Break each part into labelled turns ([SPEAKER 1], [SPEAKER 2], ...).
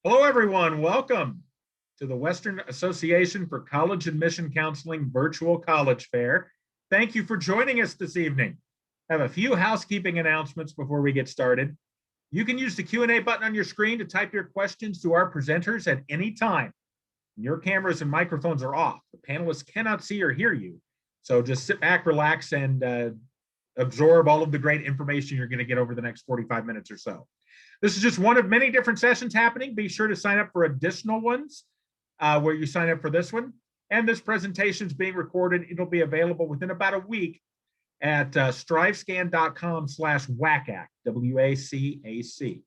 [SPEAKER 1] Hello, everyone. Welcome to the Western Association for College Admission Counseling Virtual College Fair. Thank you for joining us this evening. I have a few housekeeping announcements before we get started. You can use the Q&A button on your screen to type your questions to our presenters at any time. Your cameras and microphones are off. The panelists cannot see or hear you. So just sit back, relax, and absorb all of the great information you're going to get over the next 45 minutes or so. This is just one of many different sessions happening. Be sure to sign up for additional ones where you sign up for this one. And this presentation is being recorded. It'll be available within about a week at strivescan.com/WACAC, W-A-C-A-C.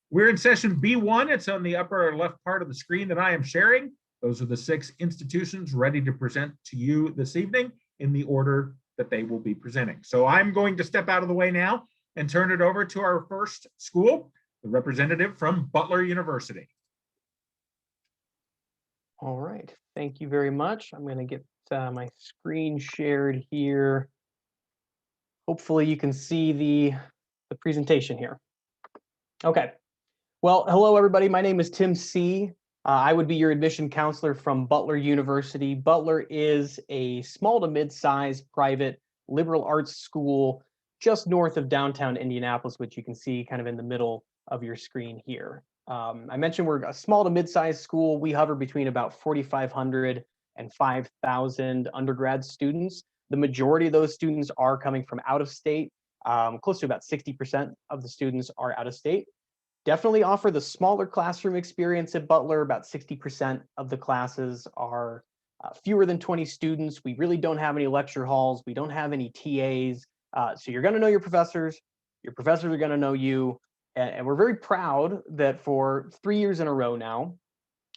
[SPEAKER 1] We're in session B1. It's on the upper left part of the screen that I am sharing. Those are the 6 institutions ready to present to you this evening in the order that they will be presenting. So I'm going to step out of the way now and turn it over to our first school, the representative from Butler University.
[SPEAKER 2] All right, thank you very much. I'm going to get my screen shared here. Hopefully you can see the presentation here. Okay, well, hello everybody. My name is Tim C. I would be your admission counselor from Butler University. Butler is a small to mid-sized private liberal arts school just north of downtown Indianapolis, which you can see kind of in the middle of your screen here. I mentioned we're a small to mid-sized school. We hover between about 4,500 and 5,000 undergrad students. The majority of those students are coming from out of state. Close to about 60% of the students are out of state. Definitely offer the smaller classroom experience at Butler. About 60% of the classes are fewer than 20 students. We really don't have any lecture halls. We don't have any TAs. So you're going to know your professors are going to know you, and we're very proud that for 3 years in a row now,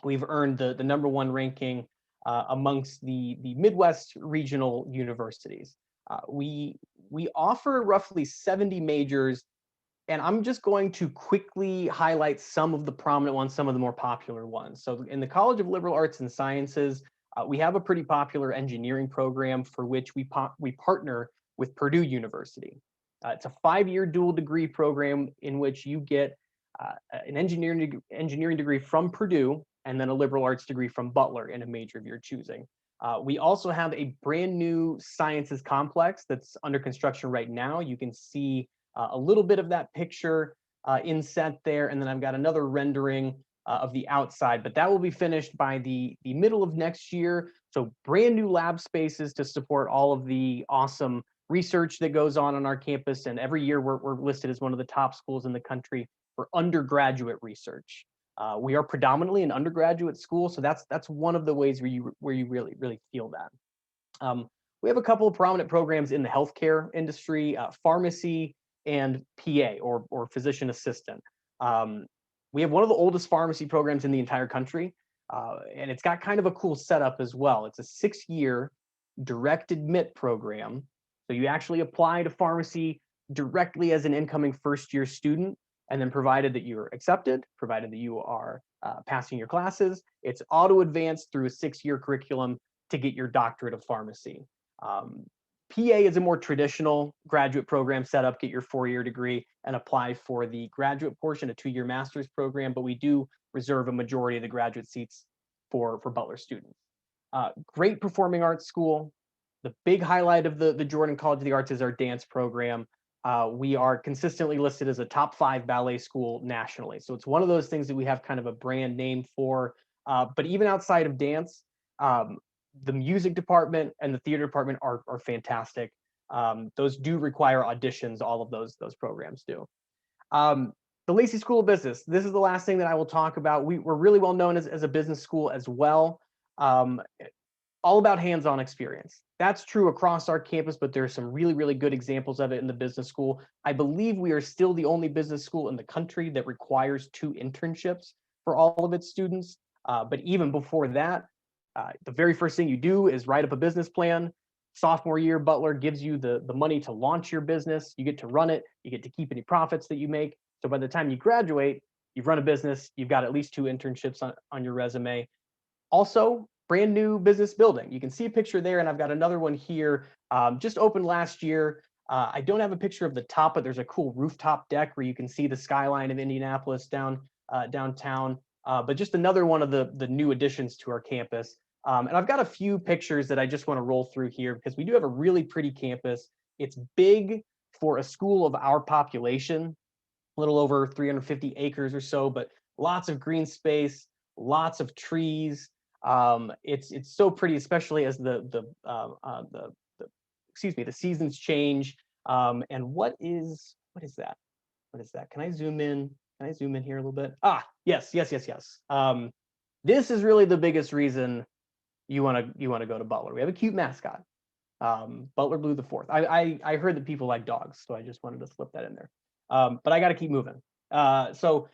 [SPEAKER 2] we've earned the #1 ranking amongst the Midwest regional universities. We offer roughly 70 majors, and I'm just going to quickly highlight some of the prominent ones, some of the more popular ones. So in the College of Liberal Arts and Sciences, we have a pretty popular engineering program for which we partner with Purdue University. It's a 5-year dual degree program in which you get an engineering degree from Purdue and then a liberal arts degree from Butler in a major of your choosing. We also have a brand new sciences complex that's under construction right now. You can see a little bit of that picture inset there, and then I've got another rendering of the outside, but that will be finished by the middle of next year. So brand new lab spaces to support all of the awesome research that goes on our campus, and every year we're listed as one of the top schools in the country for undergraduate research. We are predominantly an undergraduate school, so that's one of the ways where you really feel that. We have a couple of prominent programs in the healthcare industry, pharmacy and PA or physician assistant. We have one of the oldest pharmacy programs in the entire country, and it's got kind of a cool setup as well. It's a 6-year direct admit program. So you actually apply to pharmacy directly as an incoming first-year student, and then provided that you're accepted, provided that you are passing your classes, it's auto-advanced through a 6-year curriculum to get your doctorate of pharmacy. PA is a more traditional graduate program setup, get your 4-year degree and apply for the graduate portion, a 2-year master's program, but we do reserve a majority of the graduate seats for Butler students. Great performing arts school. The big highlight of the Jordan College of the Arts is our dance program. We are consistently listed as a top 5 ballet school nationally. So it's one of those things that we have kind of a brand name for. But even outside of dance, the music department and the theater department are fantastic. Those do require auditions, all of those programs do. The Lacey School of Business, this is the last thing that I will talk about. We're really well known as a business school as well. All about hands-on experience. That's true across our campus, but there are some really good examples of it in the business school. I believe we are still the only business school in the country that requires 2 internships for all of its students. But even before that, the very first thing you do is write up a business plan. Sophomore year, Butler gives you the money to launch your business. You get to run it. You get to keep any profits that you make. So by the time you graduate, you've run a business. You've got at least 2 internships on your resume. Also, brand new business building. You can see a picture there, and I've got another one here, just opened last year. I don't have a picture of the top, but there's a cool rooftop deck where you can see the skyline of Indianapolis downtown. but just another one of the new additions to our campus. And I've got a few pictures that I just want to roll through here because we do have a really pretty campus. It's big for a school of our population, a little over 350 acres or so, but lots of green space, lots of trees. It's so pretty, especially as the seasons change. And what is that? What is that? Can I zoom in? Can I zoom in here a little bit? Ah, yes. This is really the biggest reason you want to go to Butler. We have a cute mascot, Butler Blue the Fourth. I heard that people like dogs, so I just wanted to slip that in there. But I got to keep moving. So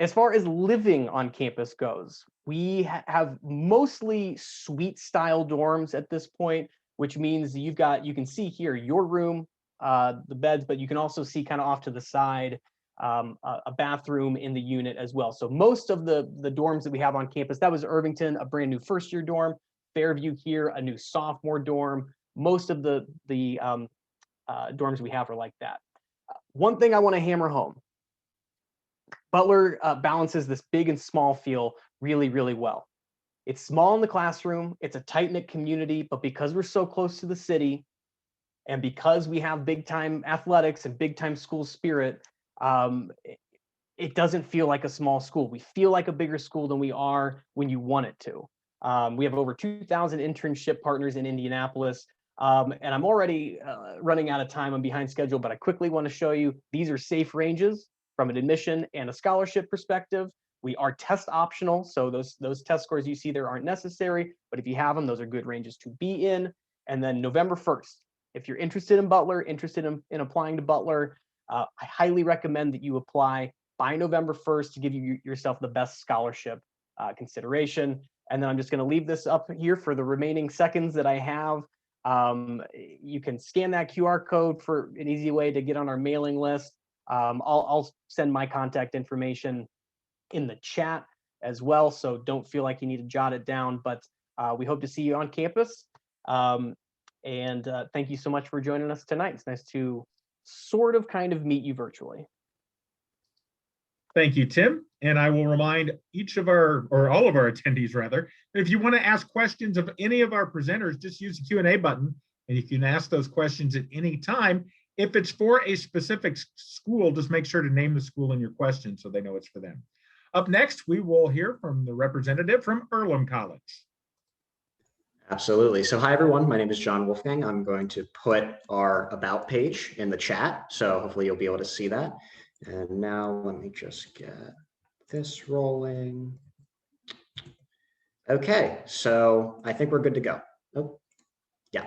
[SPEAKER 2] as far as living on campus goes, we have mostly suite style dorms at this point, which means you can see here your room, the beds, but you can also see kind of off to the side a bathroom in the unit as well. So most of the dorms that we have on campus, that was Irvington, a brand new first year dorm, Fairview here, a new sophomore dorm. Most of the dorms we have are like that. One thing I want to hammer home, Butler balances this big and small feel really, really well. It's small in the classroom, it's a tight-knit community, but because we're so close to the city, and because we have big-time athletics and big-time school spirit, it doesn't feel like a small school. We feel like a bigger school than we are when you want it to. We have over 2,000 internship partners in Indianapolis. And I'm already running out of time. I'm behind schedule, but I quickly want to show you, these are safe ranges from an admission and a scholarship perspective. We are test optional, so those test scores you see there aren't necessary, but if you have them, those are good ranges to be in. And then November 1st, if you're interested in Butler, interested in applying to Butler, I highly recommend that you apply by November 1st to give yourself the best scholarship consideration. And then I'm just going to leave this up here for the remaining seconds that I have. You can scan that QR code for an easy way to get on our mailing list. I'll send my contact information in the chat as well, so don't feel like you need to jot it down, but we hope to see you on campus. And thank you so much for joining us tonight. It's nice to sort of kind of meet you virtually.
[SPEAKER 1] Thank you, Tim. And I will remind each of our, or all of our attendees rather, if you want to ask questions of any of our presenters, just use the Q&A button and you can ask those questions at any time. If it's for a specific school, just make sure to name the school in your question so they know it's for them. Up next, we will hear from the representative from Earlham College.
[SPEAKER 3] Absolutely. So hi, everyone. My name is John Wolfgang. I'm going to put our About page in the chat, so hopefully you'll be able to see that. And now let me just get this rolling. Okay, so I think we're good to go. Oh, yeah.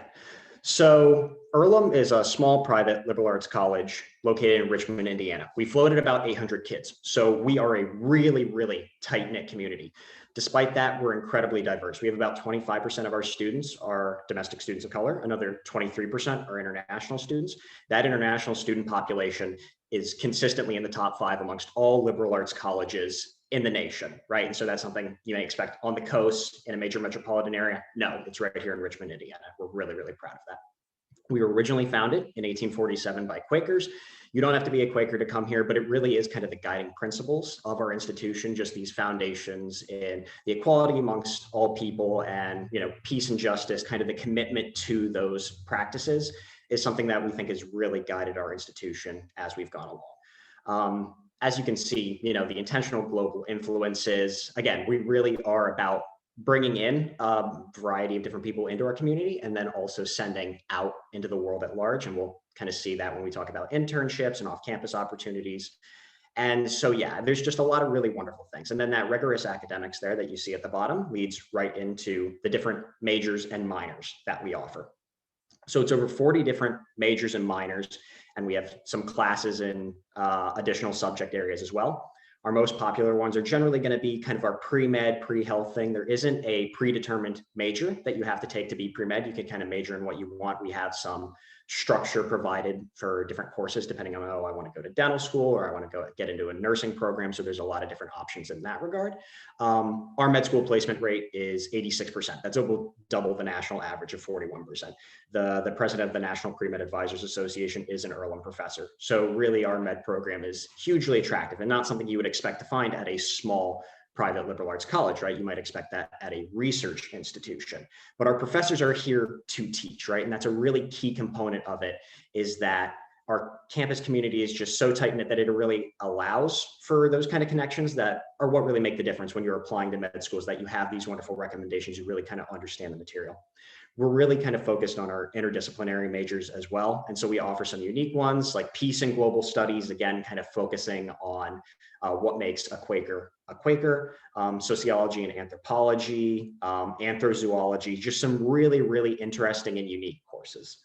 [SPEAKER 3] So Earlham is a small private liberal arts college located in Richmond, Indiana. We floated about 800 kids. So we are a really, really tight-knit community. Despite that, we're incredibly diverse. We have about 25% of our students are domestic students of color. Another 23% are international students. That international student population is consistently in the top 5 amongst all liberal arts colleges in the nation, right? And so that's something you may expect on the coast in a major metropolitan area. No, it's right here in Richmond, Indiana. We're really, really proud of that. We were originally founded in 1847 by Quakers. You don't have to be a Quaker to come here, but it really is kind of the guiding principles of our institution, just these foundations in the equality amongst all people and, you know, peace and justice, kind of the commitment to those practices is something that we think has really guided our institution as we've gone along. As you can see, you know, the intentional global influences, again, we really are about bringing in a variety of different people into our community and then also sending out into the world at large. And we'll kind of see that when we talk about internships and off-campus opportunities. And so, yeah, there's just a lot of really wonderful things. And then that rigorous academics there that you see at the bottom leads right into the different majors and minors that we offer. So it's over 40 different majors and minors, and we have some classes in additional subject areas as well. Our most popular ones are generally going to be kind of our pre-med, pre-health thing. There isn't a predetermined major that you have to take to be pre-med. You can kind of major in what you want. We have some structure provided for different courses, depending on, oh, I want to go to dental school or I want to go get into a nursing program. So there's a lot of different options in that regard. Our med school placement rate is 86%. That's over double the national average of 41%. The president of the National Pre-Med Advisors Association is an Earlham professor. So really our med program is hugely attractive and not something you would expect to find at a small private liberal arts college, right? You might expect that at a research institution, but our professors are here to teach, right? And that's a really key component of it, is that our campus community is just so tight-knit that it really allows for those kind of connections that are what really make the difference when you're applying to med schools, that you have these wonderful recommendations, you really kind of understand the material. We're really kind of focused on our interdisciplinary majors as well. And so we offer some unique ones like peace and global studies, again, kind of focusing on what makes a Quaker, sociology and anthropology, anthrozoology, just some really, really interesting and unique courses.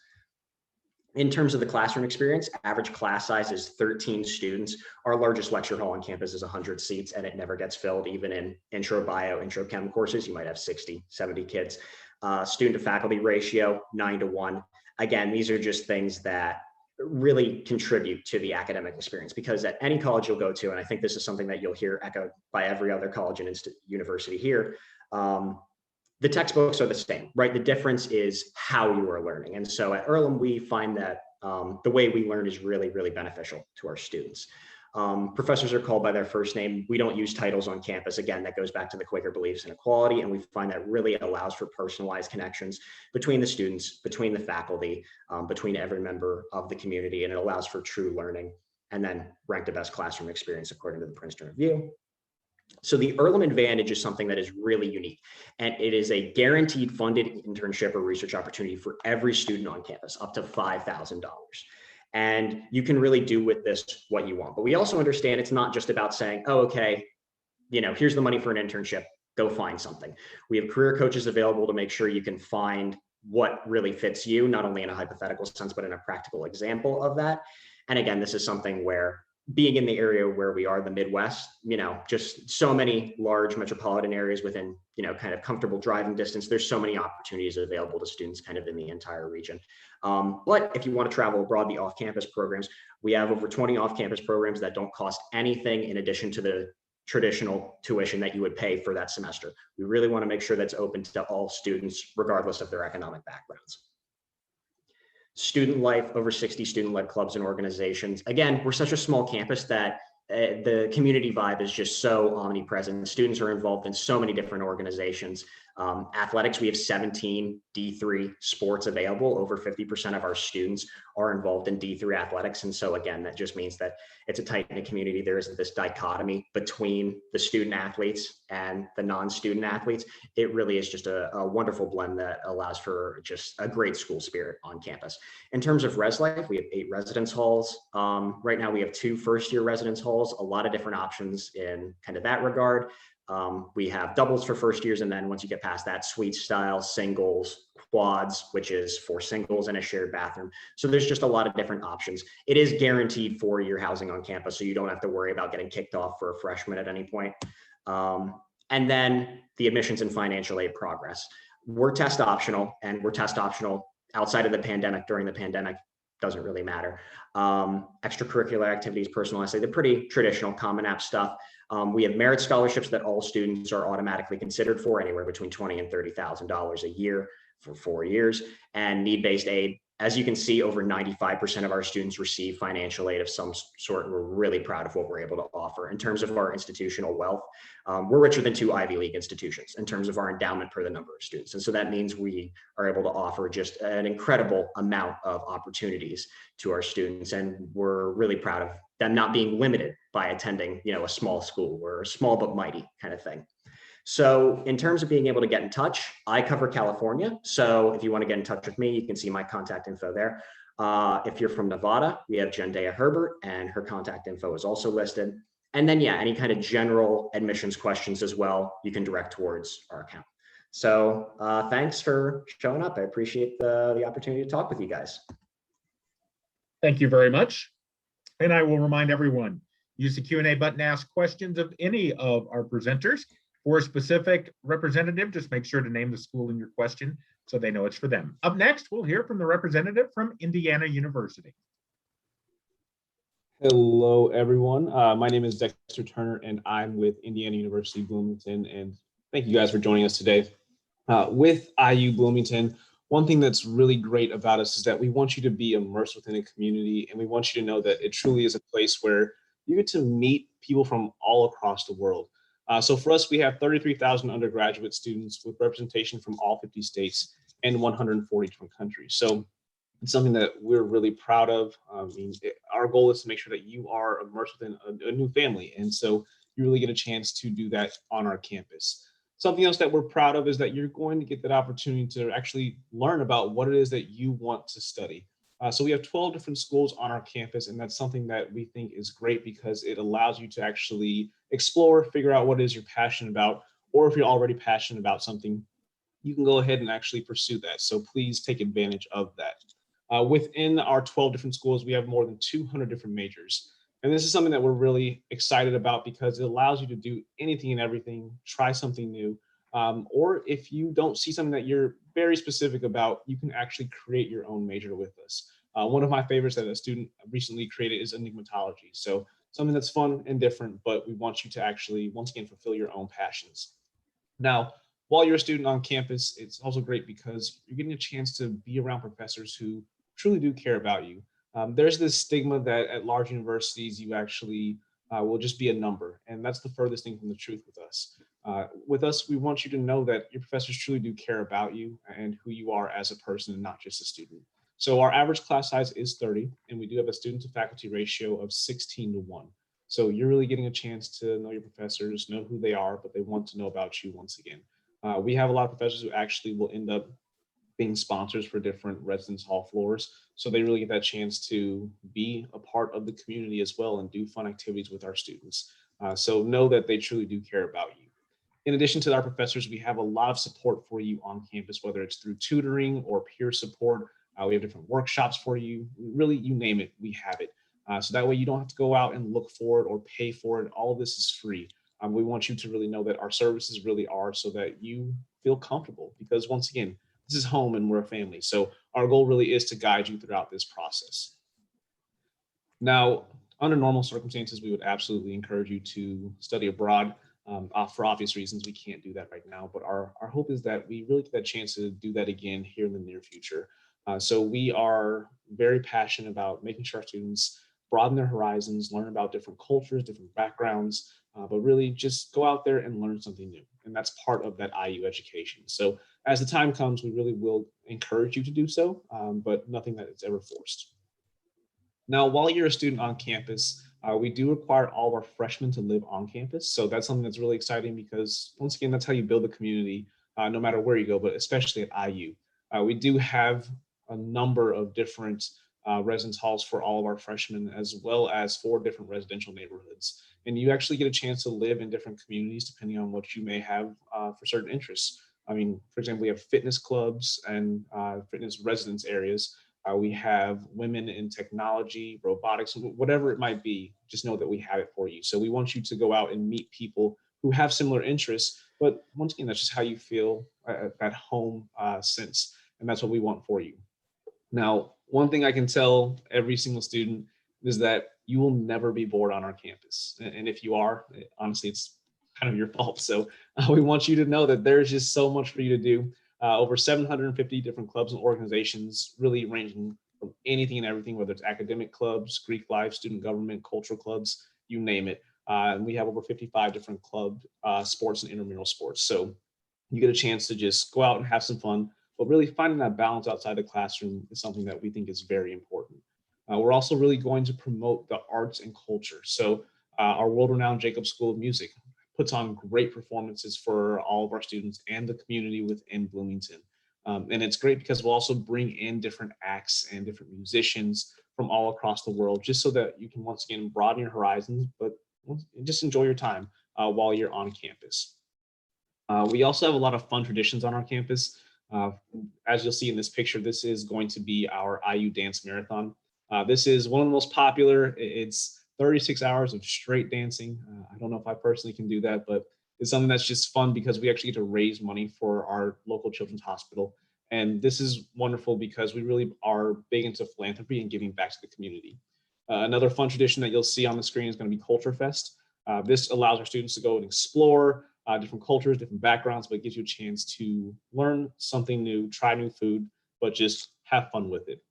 [SPEAKER 3] In terms of the classroom experience, average class size is 13 students. Our largest lecture hall on campus is 100 seats, and it never gets filled. Even in intro bio, intro chem courses, you might have 60, 70 kids. Student to faculty ratio, 9:1. Again, these are just things that really contribute to the academic experience, because at any college you'll go to, and I think this is something that you'll hear echoed by every other college and university here, the textbooks are the same, right? The difference is how you are learning. And so at Earlham, we find that the way we learn is really, really beneficial to our students. Professors are called by their first name. We don't use titles on campus. Again, that goes back to the Quaker beliefs in equality. And we find that really allows for personalized connections between the students, between the faculty, between every member of the community. And it allows for true learning. And then rank the best classroom experience according to the Princeton Review. So the Earlham Advantage is something that is really unique, and it is a guaranteed funded internship or research opportunity for every student on campus, up to $5,000. And you can really do with this what you want. But we also understand it's not just about saying, oh, okay, here's the money for an internship, go find something. We have career coaches available to make sure you can find what really fits you, not only in a hypothetical sense, but in a practical example of that. And again, this is something where, being in the area where we are, the Midwest, just so many large metropolitan areas within, kind of comfortable driving distance, there's so many opportunities available to students kind of in the entire region. But if you want to travel abroad, the off-campus programs, we have over 20 off-campus programs that don't cost anything in addition to the traditional tuition that you would pay for that semester. We really want to make sure that's open to all students, regardless of their economic backgrounds. Student life, over 60 student-led clubs and organizations. Again, we're such a small campus that the community vibe is just so omnipresent. Students are involved in so many different organizations. Athletics, we have 17 D3 sports available. Over 50% of our students are involved in D3 athletics. And so again, that just means that it's a tight-knit community. There isn't this dichotomy between the student athletes and the non-student athletes. It really is just a wonderful blend that allows for just a great school spirit on campus. In terms of res life, we have 8 residence halls. Right now we have 2 first-year residence halls, a lot of different options in kind of that regard. We have doubles for first years, and then once you get past that, suite style, singles, quads, which is for singles and a shared bathroom. So there's just a lot of different options. It is guaranteed 4-year housing on campus, so you don't have to worry about getting kicked off for a freshman at any point. And then the admissions and financial aid progress. We're test optional, and we're test optional outside of the pandemic. During the pandemic, doesn't really matter. Extracurricular activities, personal essay, the pretty traditional Common App stuff. We have merit scholarships that all students are automatically considered for, anywhere between $20,000 and $30,000 a year for 4 years, and need-based aid. As you can see, over 95% of our students receive financial aid of some sort. We're really proud of what we're able to offer. In terms of our institutional wealth, we're richer than 2 Ivy League institutions in terms of our endowment per the number of students. And so that means we are able to offer just an incredible amount of opportunities to our students. And we're really proud of them not being limited by attending, a small school. We're a small but mighty kind of thing. So in terms of being able to get in touch, I cover California. So if you want to get in touch with me, you can see my contact info there. If you're from Nevada, we have Jendea Herbert, and her contact info is also listed. And then, any kind of general admissions questions as well, you can direct towards our account. So thanks for showing up. I appreciate the opportunity to talk with you guys.
[SPEAKER 1] Thank you very much. And I will remind everyone, use the Q&A button to ask questions of any of our presenters. For a specific representative, just make sure to name the school in your question so they know it's for them. Up next, we'll hear from the representative from Indiana University.
[SPEAKER 4] Hello, everyone. My name is Dexter Turner, and I'm with Indiana University Bloomington. And thank you guys for joining us today. With IU Bloomington, one thing that's really great about us is that we want you to be immersed within a community, and we want you to know that it truly is a place where you get to meet people from all across the world. So for us, we have 33,000 undergraduate students with representation from all 50 states and 140 different countries. So it's something that we're really proud of. Our goal is to make sure that you are immersed within a new family. And so you really get a chance to do that on our campus. Something else that we're proud of is that you're going to get that opportunity to actually learn about what it is that you want to study. So we have 12 different schools on our campus, and that's something that we think is great because it allows you to actually explore, figure out what it is you're passionate about, or if you're already passionate about something, you can go ahead and actually pursue that. So please take advantage of that. Within our 12 different schools, we have more than 200 different majors. And this is something that we're really excited about because it allows you to do anything and everything, try something new. Or if you don't see something that you're very specific about, you can actually create your own major with us. One of my favorites that a student recently created is enigmatology. So something that's fun and different, but we want you to actually, once again, fulfill your own passions. Now, while you're a student on campus, it's also great because you're getting a chance to be around professors who truly do care about you. There's this stigma that at large universities, you actually will just be a number. And that's the furthest thing from the truth with us. With us, we want you to know that your professors truly do care about you and who you are as a person and not just a student. So our average class size is 30, and we do have a student to faculty ratio of 16:1. So you're really getting a chance to know your professors, know who they are, but they want to know about you once again. We have a lot of professors who actually will end up being sponsors for different residence hall floors. So they really get that chance to be a part of the community as well and do fun activities with our students. So know that they truly do care about you. In addition to our professors, we have a lot of support for you on campus, whether it's through tutoring or peer support. We have different workshops for you. Really, you name it, we have it. So that way you don't have to go out and look for it or pay for it. All of this is free. We want you to really know that our services really are so that you feel comfortable because once again, this is home and we're a family. So our goal really is to guide you throughout this process. Now, under normal circumstances, we would absolutely encourage you to study abroad. For obvious reasons, we can't do that right now, but our hope is that we really get that chance to do that again here in the near future. So we are very passionate about making sure our students broaden their horizons, learn about different cultures, different backgrounds, but really just go out there and learn something new. And that's part of that IU education. So as the time comes, we really will encourage you to do so, but nothing that is ever forced. Now, while you're a student on campus, we do require all of our freshmen to live on campus. So that's something that's really exciting because once again, that's how you build a community, no matter where you go, but especially at IU. We do have a number of different residence halls for all of our freshmen, as well as 4 different residential neighborhoods. And you actually get a chance to live in different communities depending on what you may have for certain interests. I mean, for example, we have fitness clubs and fitness residence areas. We have women in technology, robotics, whatever it might be, just know that we have it for you. So we want you to go out and meet people who have similar interests, but once again, that's just how you feel at home sense. And that's what we want for you. Now, one thing I can tell every single student is that you will never be bored on our campus. And if you are, honestly, it's kind of your fault. So we want you to know that there's just so much for you to do. Over 750 different clubs and organizations, really ranging from anything and everything, whether it's academic clubs, Greek life, student government, cultural clubs, you name it. And we have over 55 different club sports and intramural sports. So you get a chance to just go out and have some fun, but really finding that balance outside the classroom is something that we think is very important. We're also really going to promote the arts and culture. So our world-renowned Jacobs School of Music puts on great performances for all of our students and the community within Bloomington. And it's great because we'll also bring in different acts and different musicians from all across the world, just so that you can once again broaden your horizons, but just enjoy your time while you're on campus. We also have a lot of fun traditions on our campus. As you'll see in this picture, this is going to be our IU Dance Marathon. This is one of the most popular. It's 36 hours of straight dancing. I don't know if I personally can do that, but it's something that's just fun because we actually get to raise money for our local children's hospital. And this is wonderful because we really are big into philanthropy and giving back to the community. Another fun tradition that you'll see on the screen is going to be Culture Fest. This allows our students to go and explore different cultures, different backgrounds, but it gives you a chance to learn something new, try new food, but just have fun with it.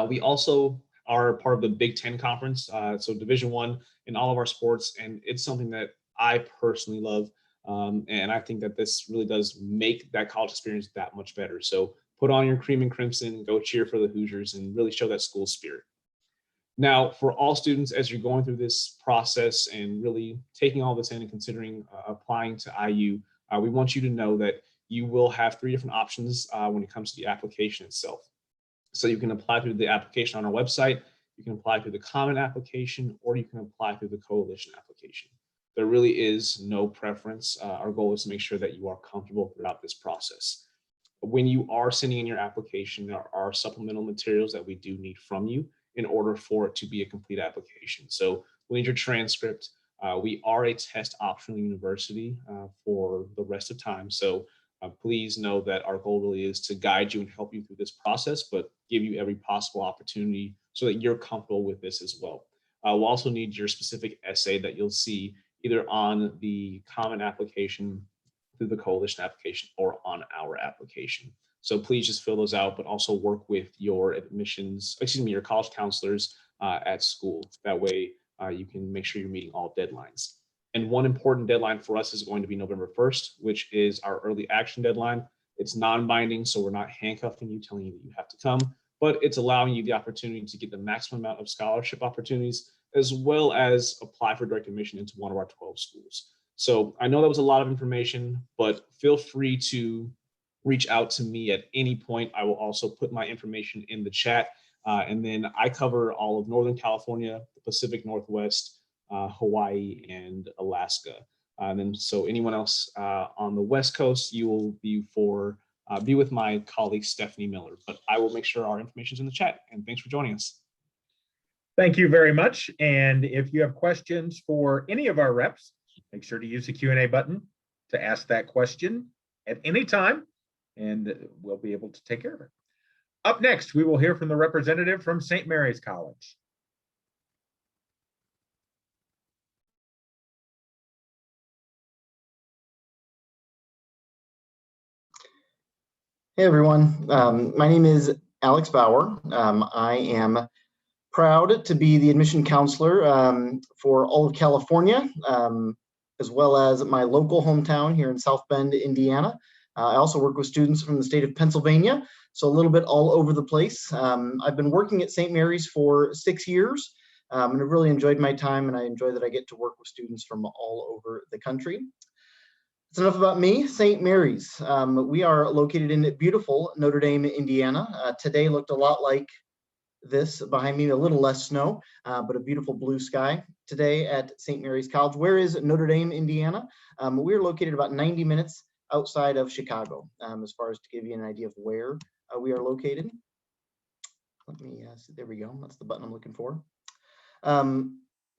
[SPEAKER 4] We also are part of the Big Ten Conference, so Division I in all of our sports, and it's something that I personally love. And I think that this really does make that college experience that much better. So put on your cream and crimson, go cheer for the Hoosiers, and really show that school spirit. Now, for all students, as you're going through this process and really taking all this in and considering applying to IU, we want you to know that you will have 3 different options when it comes to the application itself. So you can apply through the application on our website, you can apply through the common application, or you can apply through the coalition application. There really is no preference. Our goal is to make sure that you are comfortable throughout this process. When you are sending in your application, there are supplemental materials that we do need from you in order for it to be a complete application. So we'll need your transcript. We are a test optional university for the rest of time. So please know that our goal really is to guide you and help you through this process, but give you every possible opportunity so that you're comfortable with this as well. We'll also need your specific essay that you'll see either on the common application, through the coalition application, or on our application. So please just fill those out, but also work with your your college counselors at school. That way you can make sure you're meeting all deadlines. And one important deadline for us is going to be November 1st, which is our early action deadline. It's non-binding, so we're not handcuffing you, telling you that you have to come, but it's allowing you the opportunity to get the maximum amount of scholarship opportunities, as well as apply for direct admission into one of our 12 schools. So I know that was a lot of information, but feel free to reach out to me at any point. I will also put my information in the chat. And then I cover all of Northern California, the Pacific Northwest, Hawaii, and Alaska. And then so anyone else on the West Coast, you will be with my colleague, Stephanie Miller. But I will make sure our information is in the chat. And thanks for joining us.
[SPEAKER 1] Thank you very much. And if you have questions for any of our reps, make sure to use the Q&A button to ask that question at any time, and we'll be able to take care of it. Up next, we will hear from the representative from St. Mary's College.
[SPEAKER 5] Hey everyone, my name is Alex Bauer. I am proud to be the admission counselor for all of California, as well as my local hometown here in South Bend, Indiana. I also work with students from the state of Pennsylvania, so a little bit all over the place. I've been working at St. Mary's for 6 years, and I've really enjoyed my time, and I enjoy that I get to work with students from all over the country. That's enough about me. St. Mary's. We are located in beautiful Notre Dame, Indiana. Today looked a lot like this behind me, a little less snow, but a beautiful blue sky today at St. Mary's College. Where is Notre Dame, Indiana? We're located about 90 minutes outside of Chicago, as far as to give you an idea of where we are located. Let me see, there we go. That's the button I'm looking for.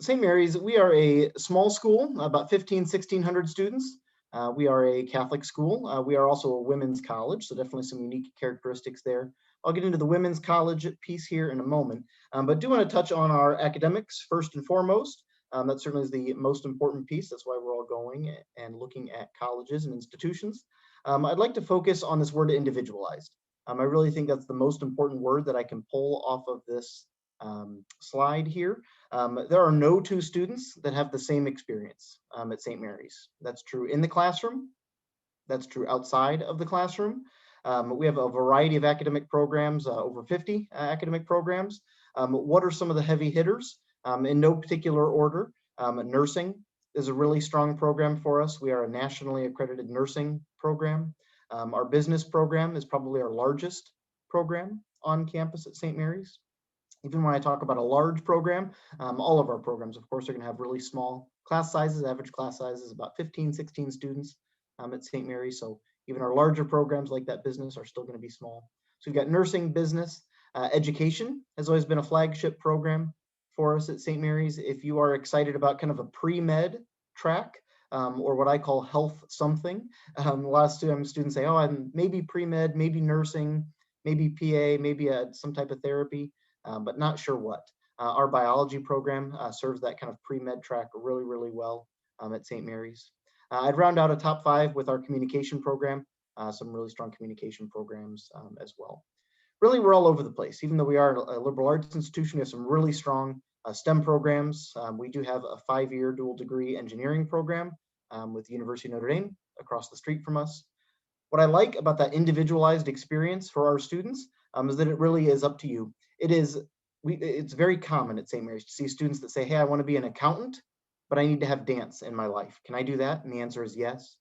[SPEAKER 5] St. Mary's, we are a small school, about 1,600 students. We are a Catholic school. We are also a women's college, so definitely some unique characteristics there. I'll get into the women's college piece here in a moment, but do want to touch on our academics first and foremost. That certainly is the most important piece. That's why we're all going and looking at colleges and institutions. I'd like to focus on this word individualized. I really think that's the most important word that I can pull off of this slide here. There are no 2 students that have the same experience at St. Mary's. That's true in the classroom. That's true outside of the classroom. We have a variety of academic programs, over 50 academic programs. What are some of the heavy hitters? In no particular order, nursing is a really strong program for us. We are a nationally accredited nursing program. Our business program is probably our largest program on campus at St. Mary's. Even when I talk about a large program, all of our programs, of course, are going to have really small class sizes. Average class size is about 15, 16 students at St. Mary's. So even our larger programs like that business are still going to be small. So we've got nursing, business, education has always been a flagship program for us at St. Mary's. If you are excited about kind of a pre-med track, or what I call health something, a lot of students say, oh, I'm maybe pre-med, maybe nursing, maybe PA, maybe some type of therapy, but not sure what. Our biology program serves that kind of pre-med track really, really well at St. Mary's. I'd round out a top 5 with our communication program, some really strong communication programs as well. Really, we're all over the place. Even though we are a liberal arts institution, we have some really strong STEM programs. We do have a 5-year dual degree engineering program with the University of Notre Dame across the street from us. What I like about that individualized experience for our students is that it really is up to you. It's very common at St. Mary's to see students that say, hey, I want to be an accountant, but I need to have dance in my life. Can I do that? And the answer is yes.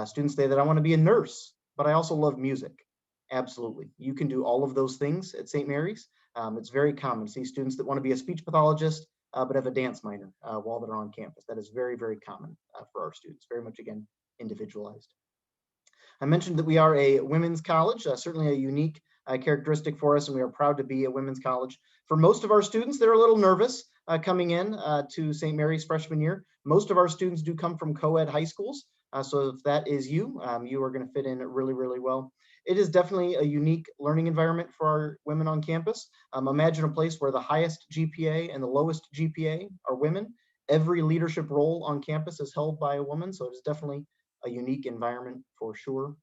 [SPEAKER 5] Students say that I want to be a nurse, but I also love music. Absolutely. You can do all of those things at St. Mary's. It's very common to see students that want to be a speech pathologist, but have a dance minor while they're on campus. That is very, very common for our students, very much, again, individualized. I mentioned that we are a women's college, certainly a unique characteristic for us, and we are proud to be a women's college. For most of our students, they're a little nervous coming in to St. Mary's freshman year. Most of our students do come from co-ed high schools, so if that is you, you are going to fit in really, really well. It is definitely a unique learning environment for our women on campus. Imagine a place where the highest GPA and the lowest GPA are women. Every leadership role on campus is held by a woman, so it is definitely a unique environment for sure.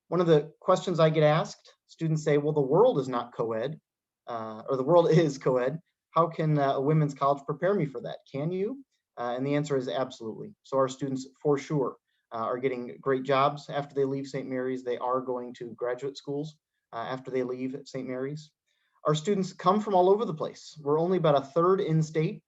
[SPEAKER 5] One of the questions I get asked, students say, well, the world is not co-ed, or the world is co-ed. How can a women's college prepare me for that? Can you? And the answer is absolutely. So our students for sure are getting great jobs after they leave St. Mary's. They are going to graduate schools after they leave St. Mary's. Our students come from all over the place. We're only about a third in state.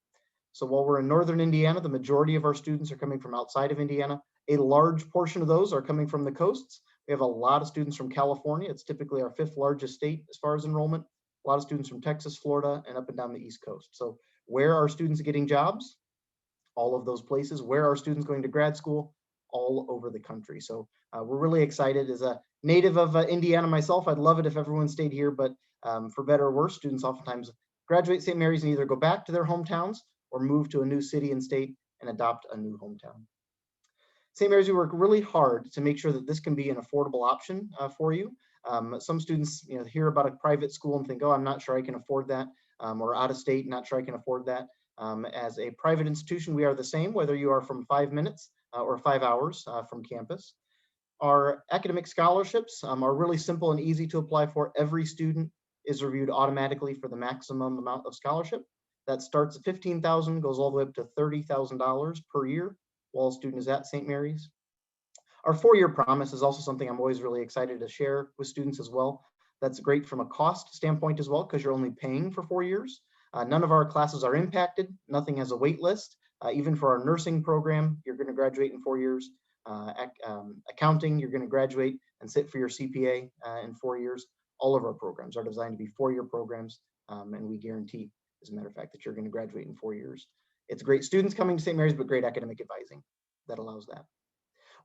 [SPEAKER 5] So while we're in northern Indiana, the majority of our students are coming from outside of Indiana. A large portion of those are coming from the coasts. We have a lot of students from California. It's typically our 5th largest state as far as enrollment. A lot of students from Texas, Florida, and up and down the East Coast. So where are students getting jobs? All of those places. Where are students going to grad school? All over the country. So we're really excited. As a native of Indiana myself, I'd love it if everyone stayed here, but for better or worse, students oftentimes graduate St. Mary's and either go back to their hometowns or move to a new city and state and adopt a new hometown. St. Mary's, we work really hard to make sure that this can be an affordable option for you. Some students, hear about a private school and think, oh, I'm not sure I can afford that, or out of state, not sure I can afford that. As a private institution, we are the same, whether you are from 5 minutes or 5 hours from campus. Our academic scholarships are really simple and easy to apply for. Every student is reviewed automatically for the maximum amount of scholarship. That starts at $15,000, goes all the way up to $30,000 per year while a student is at St. Mary's. Our 4-year promise is also something I'm always really excited to share with students as well. That's great from a cost standpoint as well, because you're only paying for 4 years. None of our classes are impacted. Nothing has a wait list. Even for our nursing program, you're going to graduate in 4 years. Accounting, you're going to graduate and sit for your CPA in 4 years. All of our programs are designed to be 4-year programs, and we guarantee, as a matter of fact, that you're going to graduate in 4 years. It's great students coming to St. Mary's, but great academic advising that allows that.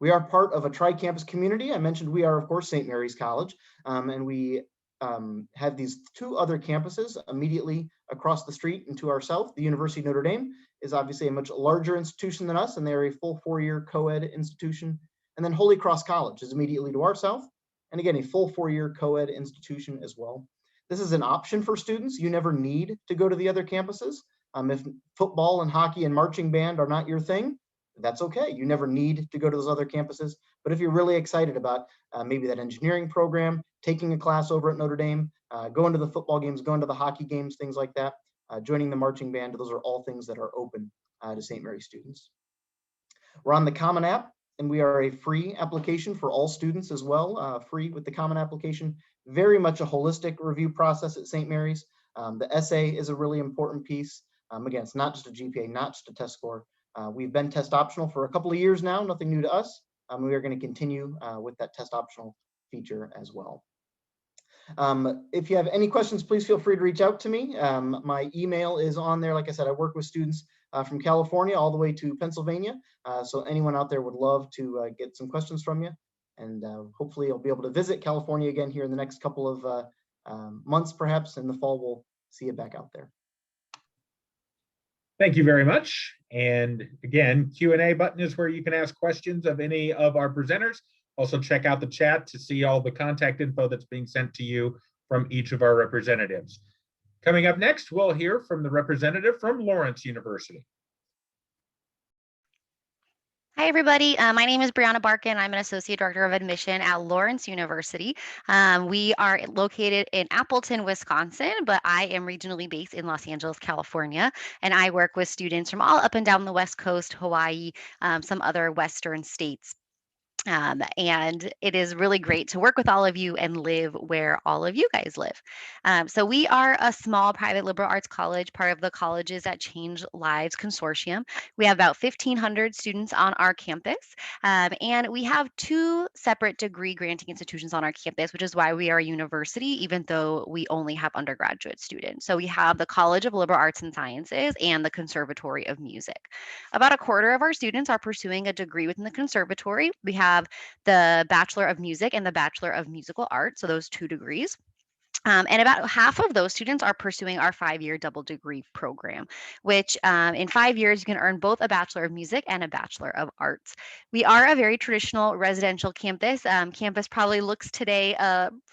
[SPEAKER 5] We are part of a tri-campus community. I mentioned we are, of course, St. Mary's College, and we have these 2 other campuses immediately across the street and to our south. The University of Notre Dame is obviously a much larger institution than us, and they're a full 4-year co-ed institution. And then Holy Cross College is immediately to our south, and again, a full 4-year co-ed institution as well. This is an option for students. You never need to go to the other campuses. If football and hockey and marching band are not your thing, that's okay. You never need to go to those other campuses. But if you're really excited about maybe that engineering program, taking a class over at Notre Dame, going to the football games, going to the hockey games, things like that, joining the marching band, those are all things that are open to St. Mary's students. We're on the Common App, and we are a free application for all students as well, free with the Common Application. Very much a holistic review process at St. Mary's. The essay is a really important piece. Again, it's not just a GPA, not just a test score. We've been test optional for a couple of years now, nothing new to us. We are going to continue with that test optional feature as well. If you have any questions, please feel free to reach out to me. My email is on there. Like I said, I work with students from California all the way to Pennsylvania. So anyone out there would love to get some questions from you. And hopefully I'll be able to visit California again here in the next couple of months, perhaps in the fall. We'll see you back out there.
[SPEAKER 1] Thank you very much. And again, Q&A button is where you can ask questions of any of our presenters. Also check out the chat to see all the contact info that's being sent to you from each of our representatives. Coming up next, we'll hear from the representative from Lawrence University.
[SPEAKER 6] Hi, everybody. My name is Brianna Barkin. I'm an Associate Director of Admission at Lawrence University. We are located in Appleton, Wisconsin, but I am regionally based in Los Angeles, California. And I work with students from all up and down the West Coast, Hawaii, some other Western states. And it is really great to work with all of you and live where all of you guys live. So we are a small private liberal arts college, part of the Colleges That Change Lives Consortium. We have about 1,500 students on our campus, and we have two separate degree granting institutions on our campus, which is why we are a university, even though we only have undergraduate students. So we have the College of Liberal Arts and Sciences and the Conservatory of Music. About a quarter of our students are pursuing a degree within the conservatory. We have the Bachelor of Music and the Bachelor of Musical Arts, so those two degrees. And about half of those students are pursuing our 5-year double degree program, which in 5 years, you can earn both a Bachelor of Music and a Bachelor of Arts. We are a very traditional residential campus. Campus probably looks today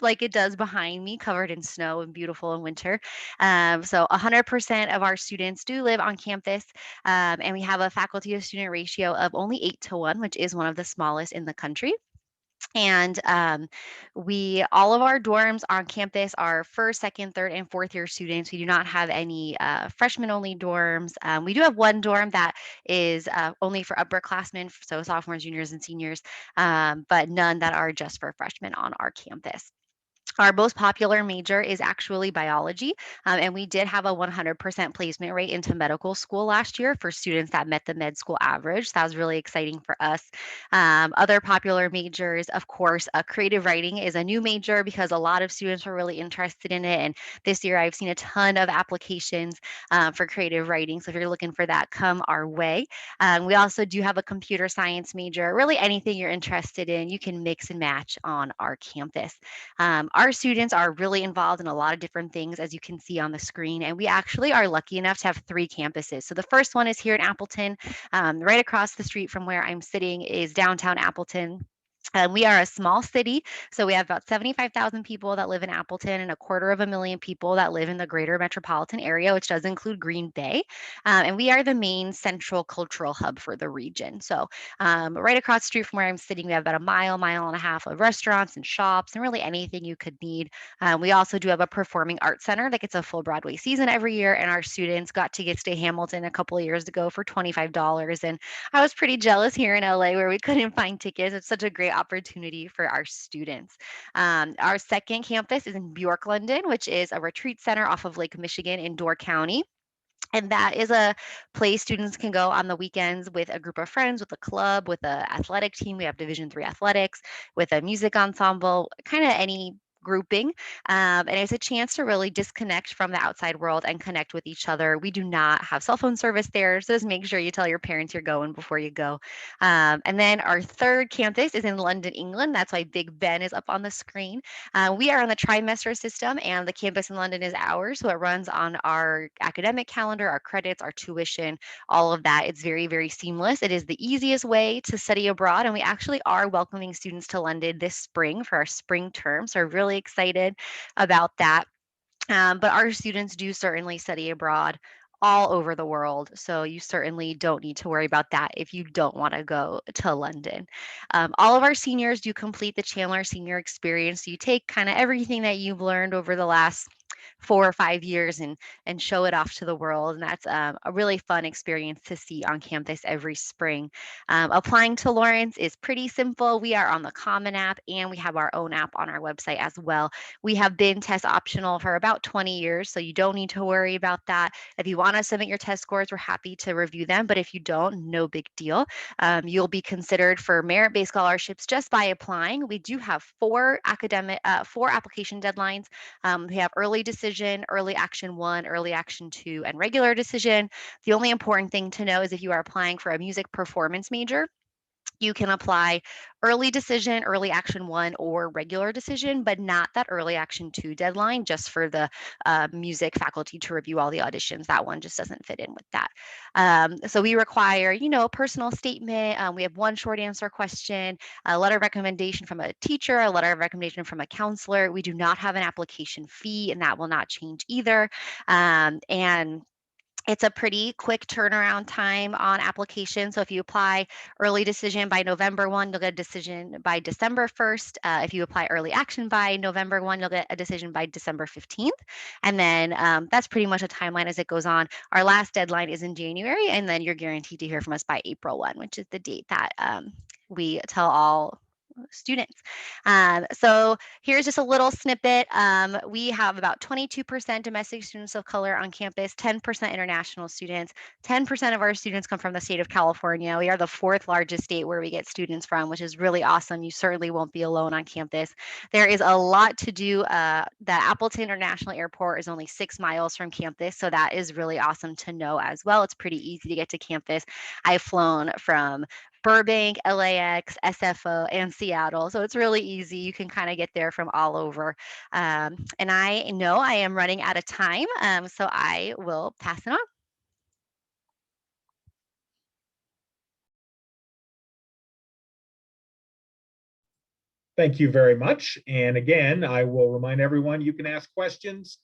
[SPEAKER 6] like it does behind me, covered in snow and beautiful in winter. So 100% of our students do live on campus, and we have a faculty to student ratio of only 8-to-1, which is one of the smallest in the country. And all of our dorms on campus are first, second, third, and fourth year students. We do not have any freshman only dorms. We do have one dorm that is only for upperclassmen, so sophomores, juniors, and seniors, but none that are just for freshmen on our campus. Our most popular major is actually biology, and we did have a 100% placement rate into medical school last year for students that met the med school average. So that was really exciting for us. Other popular majors, of course, creative writing is a new major because a lot of students were really interested in it. And this year I've seen a ton of applications for creative writing. So if you're looking for that, come our way. We also do have a computer science major. Really anything you're interested in, you can mix and match on our campus. Our students are really involved in a lot of different things, as you can see on the screen, and we actually are lucky enough to have 3 campuses. So the first one is here in Appleton. Right across the street from where I'm sitting is downtown Appleton. We are a small city, so we have about 75,000 people that live in Appleton and 250,000 people that live in the greater metropolitan area, which does include Green Bay. And we are the main central cultural hub for the region. So right across the street from where I'm sitting, we have about a mile and a half of restaurants and shops and really anything you could need. We also do have a performing arts center that gets a full Broadway season every year, and our students got to get to Hamilton a couple of years ago for $25. And I was pretty jealous here in LA where we couldn't find tickets. It's such a great opportunity for our students. Our second campus is in Bjork, London, which is a retreat center off of Lake Michigan in Door County. And that is a place students can go on the weekends with a group of friends, with a club, with an athletic team. We have Division III athletics, with a music ensemble, kind of any grouping. And it's a chance to really disconnect from the outside world and connect with each other. We do not have cell phone service there, so just make sure you tell your parents you're going before you go. And then our third campus is in London, England. That's why Big Ben is up on the screen. We are on the trimester system, and the campus in London is ours. So it runs on our academic calendar, our credits, our tuition, all of that. It's very, very seamless. It is the easiest way to study abroad. And we actually are welcoming students to London this spring for our spring term. So we're really excited about that. But our students do certainly study abroad all over the world. So you certainly don't need to worry about that if you don't want to go to London. All of our seniors do complete the Chandler Senior Experience. You take kind of everything that you've learned over the last 4 or 5 years and show it off to the world. And that's a really fun experience to see on campus every spring. Applying to Lawrence is pretty simple. We are on the Common App and we have our own app on our website as well. We have been test optional for about 20 years, so you don't need to worry about that. If you want to submit your test scores, we're happy to review them. But if you don't, no big deal. You'll be considered for merit-based scholarships just by applying. We do have 4 application deadlines. We have early decision, early action 1, early action 2, and regular decision. The only important thing to know is if you are applying for a music performance major, you can apply early decision, early action 1, or regular decision, but not that early action 2 deadline, just for the music faculty to review all the auditions. That one just doesn't fit in with that. So we require, a personal statement. We have 1 short answer question, a letter of recommendation from a teacher, a letter of recommendation from a counselor. We do not have an application fee, and that will not change either. And It's a pretty quick turnaround time on application. So if you apply early decision by November 1, you'll get a decision by December 1st. If you apply early action by November 1, you'll get a decision by December 15th. And then that's pretty much a timeline as it goes on. Our last deadline is in January, and then you're guaranteed to hear from us by April 1, which is the date that we tell all students. So here's just a little snippet. We have about 22% domestic students of color on campus, 10% international students, 10% of our students come from the state of California. We are the 4th largest state where we get students from, which is really awesome. You certainly won't be alone on campus. There is a lot to do. The Appleton International Airport is only 6 miles from campus, so that is really awesome to know as well. It's pretty easy to get to campus. I've flown from Burbank, LAX, SFO, and Seattle. So it's really easy. You can kind of get there from all over. And I know I am running out of time, so I will pass it on.
[SPEAKER 1] Thank you very much. And again, I will remind everyone you can ask questions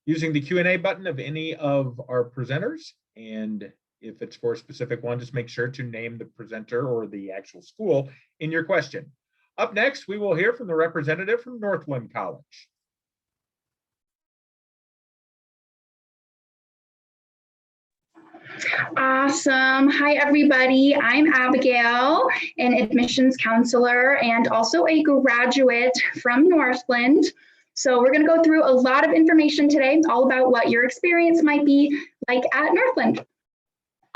[SPEAKER 1] using the Q&A button of any of our presenters. And if it's for a specific one, just make sure to name the presenter or the actual school in your question. Up next, we will hear from the representative from Northland College.
[SPEAKER 7] Awesome. Hi, everybody. I'm Abigail, an admissions counselor and also a graduate from Northland. So we're going to go through a lot of information today, all about what your experience might be like at Northland.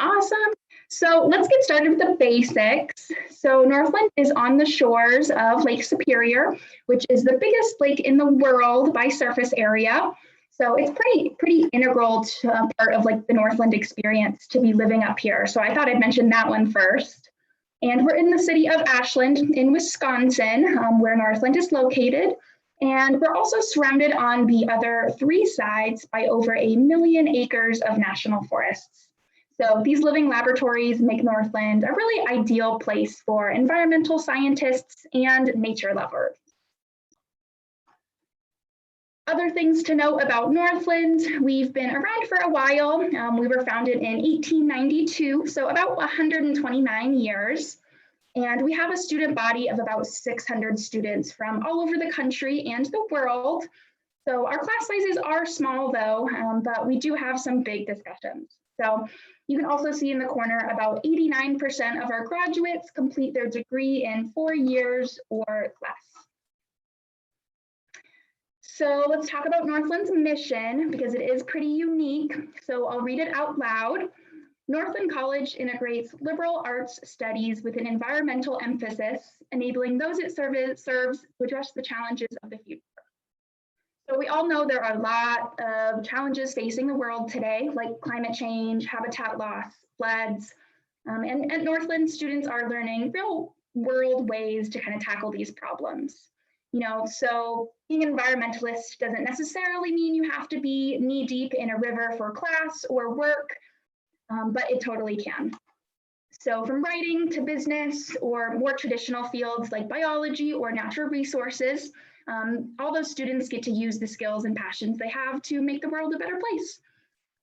[SPEAKER 7] Awesome. So let's get started with the basics. So Northland is on the shores of Lake Superior, which is the biggest lake in the world by surface area. So it's pretty integral to a part of like the Northland experience to be living up here. So I thought I'd mention that one first. And we're in the city of Ashland in Wisconsin, where Northland is located. And we're also surrounded on the other 3 sides by over 1 million acres of national forests. So these living laboratories make Northland a really ideal place for environmental scientists and nature lovers. Other things to know about Northland, we've been around for a while. We were founded in 1892, so about 129 years. And we have a student body of about 600 students from all over the country and the world. So our class sizes are small though, but we do have some big discussions. So you can also see in the corner about 89% of our graduates complete their degree in 4 years or less. So let's talk about Northland's mission because it is pretty unique. So I'll read it out loud. Northland College integrates liberal arts studies with an environmental emphasis, enabling those it serves to address the challenges of the future. So we all know there are a lot of challenges facing the world today, like climate change, habitat loss, floods, and at Northland, students are learning real world ways to kind of tackle these problems. You know, so being an environmentalist doesn't necessarily mean you have to be knee deep in a river for class or work, but it totally can. So from writing to business or more traditional fields like biology or natural resources, all those students get to use the skills and passions they have to make the world a better place.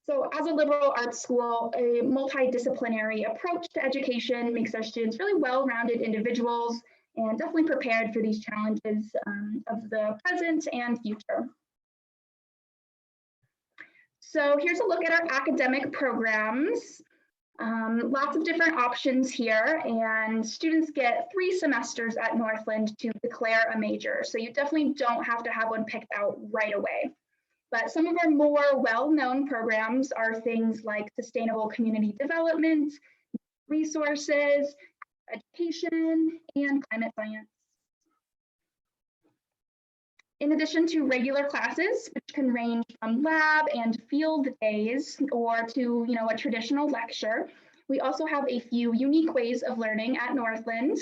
[SPEAKER 7] So as a liberal arts school, a multidisciplinary approach to education makes our students really well-rounded individuals and definitely prepared for these challenges of the present and future. So here's a look at our academic programs. Lots of different options here, and students get 3 semesters at Northland to declare a major. So you definitely don't have to have one picked out right away. But some of our more well-known programs are things like sustainable community development, resources, education, and climate science. In addition to regular classes, which can range from lab and field days or to a traditional lecture, we also have a few unique ways of learning at Northland.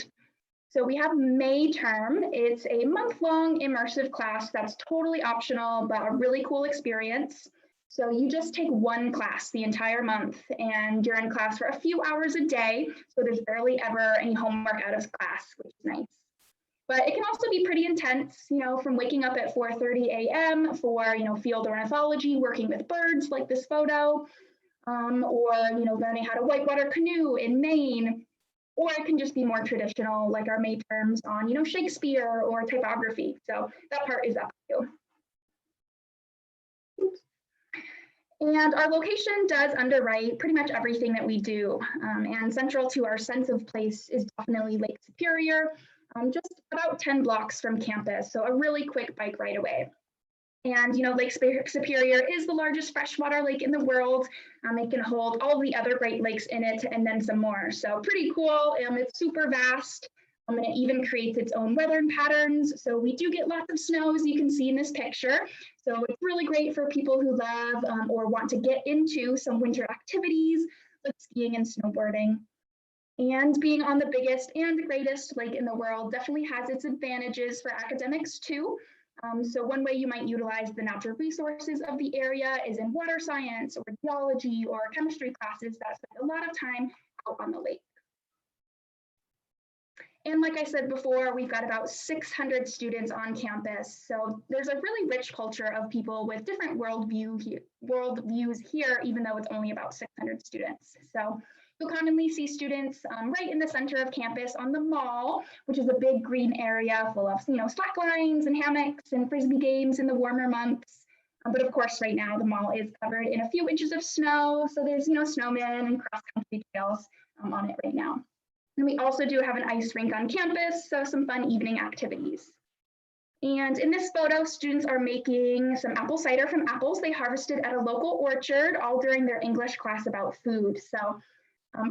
[SPEAKER 7] So we have May term. It's a month-long immersive class that's totally optional, but a really cool experience. So you just take 1 class the entire month and you're in class for a few hours a day. So there's barely ever any homework out of class, which is nice. But it can also be pretty intense, from waking up at 4:30 a.m. for, field ornithology, working with birds like this photo, or learning how to whitewater canoe in Maine, or it can just be more traditional, like our May terms on Shakespeare or typography. So that part is up to you. Oops. And our location does underwrite pretty much everything that we do. And central to our sense of place is definitely Lake Superior, just about 10 blocks from campus. So a really quick bike ride away. And Lake Superior is the largest freshwater lake in the world. It can hold all the other Great Lakes in it and then some more. So pretty cool. It's super vast. And it even creates its own weather patterns. So we do get lots of snow, as you can see in this picture. So it's really great for people who love or want to get into some winter activities like skiing and snowboarding. And being on the biggest and the greatest lake in the world definitely has its advantages for academics too. So one way you might utilize the natural resources of the area is in water science or geology or chemistry classes that spend a lot of time out on the lake. And like I said before, we've got about 600 students on campus. So there's a really rich culture of people with different worldviews here, even though it's only about 600 students. So you'll commonly see students right in the center of campus on the mall, which is a big green area full of slack lines and hammocks and frisbee games in the warmer months. But of course, right now the mall is covered in a few inches of snow. So there's snowmen and cross-country trails on it right now. And we also do have an ice rink on campus, so some fun evening activities. And in this photo, students are making some apple cider from apples they harvested at a local orchard, all during their English class about food. So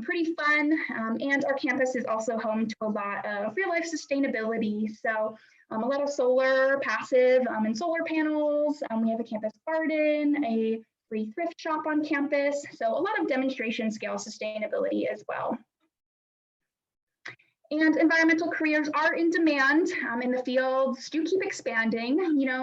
[SPEAKER 7] pretty fun. And our campus is also home to a lot of real life sustainability. So a lot of solar, passive, and solar panels. We have a campus garden, a free thrift shop on campus. So a lot of demonstration scale sustainability as well. And environmental careers are in demand, and the fields do keep expanding,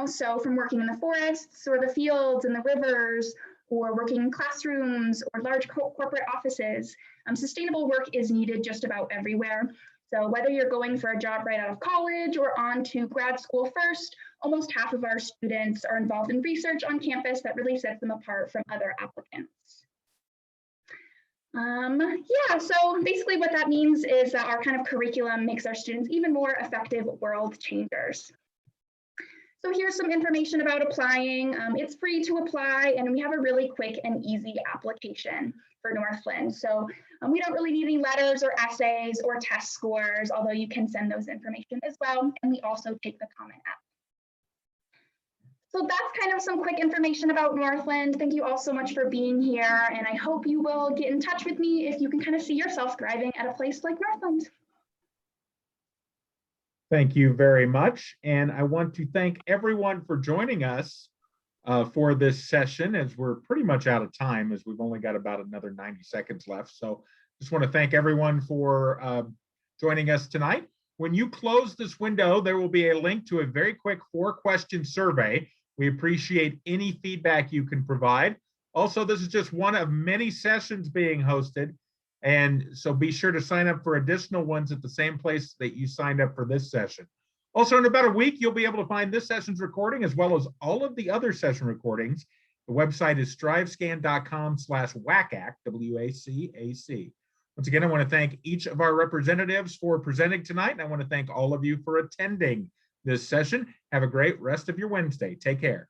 [SPEAKER 7] so from working in the forests or the fields and the rivers, or working in classrooms or large corporate offices, sustainable work is needed just about everywhere. So whether you're going for a job right out of college or on to grad school first, almost half of our students are involved in research on campus that really sets them apart from other applicants. Yeah, so basically what that means is that our kind of curriculum makes our students even more effective world changers. So here's some information about applying. It's free to apply, and we have a really quick and easy application for Northland. So we don't really need any letters or essays or test scores, although you can send those information as well. And we also take the Comment app. So that's kind of some quick information about Northland. Thank you all so much for being here. And I hope you will get in touch with me if you can kind of see yourself thriving at a place like Northland.
[SPEAKER 1] Thank you very much. And I want to thank everyone for joining us for this session, as we're pretty much out of time, as we've only got about another 90 seconds left. So just want to thank everyone for joining us tonight. When you close this window, there will be a link to a very quick 4-question survey. We appreciate any feedback you can provide. Also, this is just one of many sessions being hosted. And so be sure to sign up for additional ones at the same place that you signed up for this session. Also, in about a week, you'll be able to find this session's recording as well as all of the other session recordings. The website is strivescan.com/WACAC, W-A-C-A-C. Once again, I want to thank each of our representatives for presenting tonight, and I want to thank all of you for attending this session. Have a great rest of your Wednesday. Take care.